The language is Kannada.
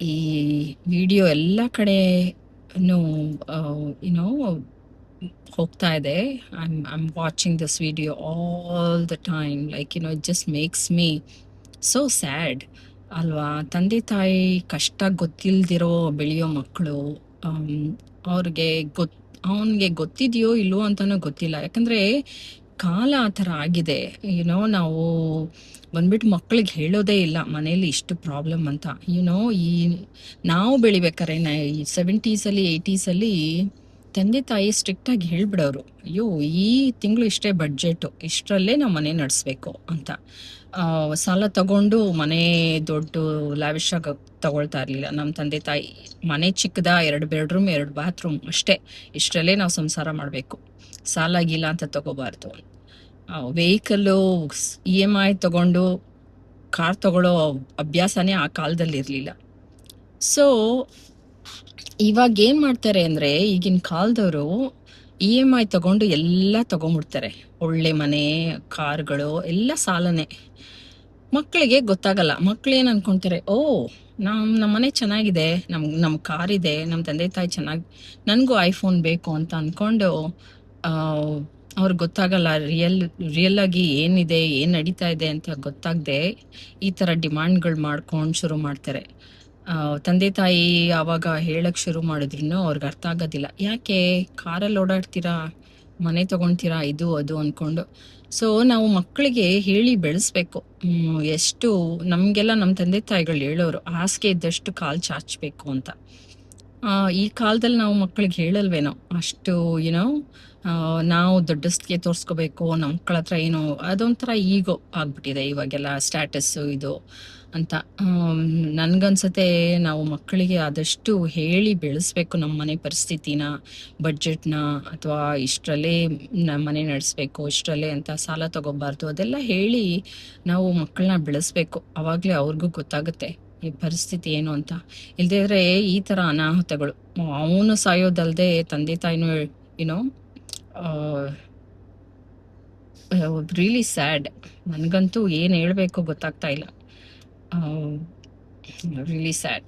ಈ ವಿಡಿಯೋ ಎಲ್ಲ ಕಡೆನೂ ಯುನೋ ಹೋಗ್ತಾ ಇದೆ. I am watching this video all the time. Like it just makes me so sad ಅಲ್ವಾ? ತಂದೆ ತಾಯಿ ಕಷ್ಟ ಗೊತ್ತಿಲ್ದಿರೋ ಬೆಳೆಯೋ ಮಕ್ಕಳು, ಅವ್ರಿಗೆ ಅವನಿಗೆ ಗೊತ್ತಿದೆಯೋ ಇಲ್ವೋ ಅಂತಾನೂ ಗೊತ್ತಿಲ್ಲ. ಯಾಕಂದ್ರೆ ಕಾಲ ಆ ಥರ ಆಗಿದೆ. ನಾವು ಬಂದ್ಬಿಟ್ಟು ಮಕ್ಳಿಗೆ ಹೇಳೋದೇ ಇಲ್ಲ ಮನೇಲಿ ಇಷ್ಟು ಪ್ರಾಬ್ಲಮ್ ಅಂತ. ಈ ನಾವು ಬೆಳಿಬೇಕಾರೆ ಈ 70s 80s ತಂದೆ ತಾಯಿ ಸ್ಟ್ರಿಕ್ಟಾಗಿ ಹೇಳ್ಬಿಡೋರು, ಅಯ್ಯೋ ಈ ತಿಂಗಳು ಇಷ್ಟೇ ಬಡ್ಜೆಟು, ಇಷ್ಟರಲ್ಲೇ ನಾವು ಮನೆ ನಡೆಸ್ಬೇಕು ಅಂತ. ಸಾಲ ತಗೊಂಡು ಮನೆ ದೊಡ್ಡ ಲ್ಯಾವಿಶಾಗಿ ತಗೊಳ್ತಾ ಇರಲಿಲ್ಲ ನಮ್ಮ ತಂದೆ ತಾಯಿ. ಮನೆ ಚಿಕ್ಕದ, 2 ಬೆಡ್ರೂಮ್ 2 ಬಾತ್ರೂಮ್ ಅಷ್ಟೇ, ಇಷ್ಟರಲ್ಲೇ ನಾವು ಸಂಸಾರ ಮಾಡಬೇಕು, ಸಾಲ ಗೀಲ ಅಂತ ತಗೋಬಾರ್ದು. ವೆಹಿಕಲ್ಲು EMI ತಗೊಂಡು ಕಾರ್ ತಗೊಳ್ಳೋ ಅಭ್ಯಾಸನೇ ಆ ಕಾಲದಲ್ಲಿ ಇರಲಿಲ್ಲ. ಸೊ ಇವಾಗ ಏನು ಮಾಡ್ತಾರೆ ಅಂದರೆ, ಈಗಿನ ಕಾಲದವರು EMI ತಗೊಂಡು ಎಲ್ಲ ತಗೊಂಡ್ಬಿಡ್ತಾರೆ. ಒಳ್ಳೆ ಮನೆ, ಕಾರ್ಗಳು ಎಲ್ಲ ಸಾಲನೇ. ಮಕ್ಕಳಿಗೆ ಗೊತ್ತಾಗಲ್ಲ. ಮಕ್ಳು ಏನು ಅನ್ಕೊಂತಾರೆ, ಓ ನಮ್ಮ ಮನೆ ಚೆನ್ನಾಗಿದೆ, ನಮ್ಮ ಕಾರ್ ಇದೆ, ನಮ್ಮ ತಂದೆ ತಾಯಿ ಚೆನ್ನಾಗಿ, ನನಗೂ ಐಫೋನ್ ಬೇಕು ಅಂತ ಅಂದ್ಕೊಂಡು ಅವ್ರಿಗೆ ಗೊತ್ತಾಗಲ್ಲ ರಿಯಲ್ ಆಗಿ ಏನಿದೆ, ಏನು ನಡೀತಾ ಇದೆ ಅಂತ ಗೊತ್ತಾಗದೆ ಈ ಥರ ಡಿಮ್ಯಾಂಡ್ಗಳು ಮಾಡ್ಕೊಂಡು ಶುರು ಮಾಡ್ತಾರೆ. ತಂದೆ ತಾಯಿ ಆವಾಗ ಹೇಳಕ್ಕೆ ಶುರು ಮಾಡಿದ್ರು ಅವ್ರಿಗೆ ಅರ್ಥ ಆಗೋದಿಲ್ಲ. ಯಾಕೆ ಕಾರಲ್ಲಿ ಓಡಾಡ್ತೀರಾ, ಮನೆ ತೊಗೊಳ್ತೀರಾ, ಇದು ಅದು ಅಂದ್ಕೊಂಡು. ಸೊ ನಾವು ಮಕ್ಕಳಿಗೆ ಹೇಳಿ ಬೆಳೆಸ್ಬೇಕು. ಎಷ್ಟು ನಮಗೆಲ್ಲ ನಮ್ಮ ತಂದೆ ತಾಯಿಗಳು ಹೇಳೋರು, ಹಾಸಿಗೆ ಇದ್ದಷ್ಟು ಕಾಲು ಚಾಚಬೇಕು ಅಂತ. ಈ ಕಾಲದಲ್ಲಿ ನಾವು ಮಕ್ಕಳಿಗೆ ಹೇಳಲ್ವೇನೋ ಅಷ್ಟು. ನಾವು ದೊಡ್ಡಸ್ತಿಗೆ ತೋರಿಸ್ಕೋಬೇಕು, ನಮ್ಮ ಮಕ್ಕಳ ಹತ್ರ ಏನು, ಅದೊಂಥರ ಈಗೋ ಆಗ್ಬಿಟ್ಟಿದೆ ಇವಾಗೆಲ್ಲ, ಸ್ಟ್ಯಾಟಸ್ಸು ಇದು ಅಂತ. ನನಗನ್ಸುತ್ತೆ ನಾವು ಮಕ್ಕಳಿಗೆ ಆದಷ್ಟು ಹೇಳಿ ಬೆಳೆಸ್ಬೇಕು ನಮ್ಮ ಮನೆ ಪರಿಸ್ಥಿತಿನ, ಬಡ್ಜೆಟ್ನ, ಅಥವಾ ಇಷ್ಟರಲ್ಲೇ ಮನೆ ನಡೆಸ್ಬೇಕು, ಇಷ್ಟರಲ್ಲೇ ಅಂತ ಸಾಲ ತಗೋಬಾರ್ದು, ಅದೆಲ್ಲ ಹೇಳಿ ನಾವು ಮಕ್ಕಳನ್ನ ಬೆಳೆಸ್ಬೇಕು. ಆವಾಗಲೇ ಅವ್ರಿಗೂ ಗೊತ್ತಾಗುತ್ತೆ ಈ ಪರಿಸ್ಥಿತಿ ಏನು ಅಂತ. ಇಲ್ದಿದ್ರೆ ಈ ಥರ ಅನಾಹುತಗಳು, ಅವನು ಸಾಯೋದಲ್ಲದೆ ತಂದೆ ತಾಯಿನೂ ಯುನೋ ರಿಯಲಿ ಸ್ಯಾಡ್. ನನಗಂತೂ ಏನು ಹೇಳಬೇಕು ಗೊತ್ತಾಗ್ತಾ ಇಲ್ಲ. Really sad.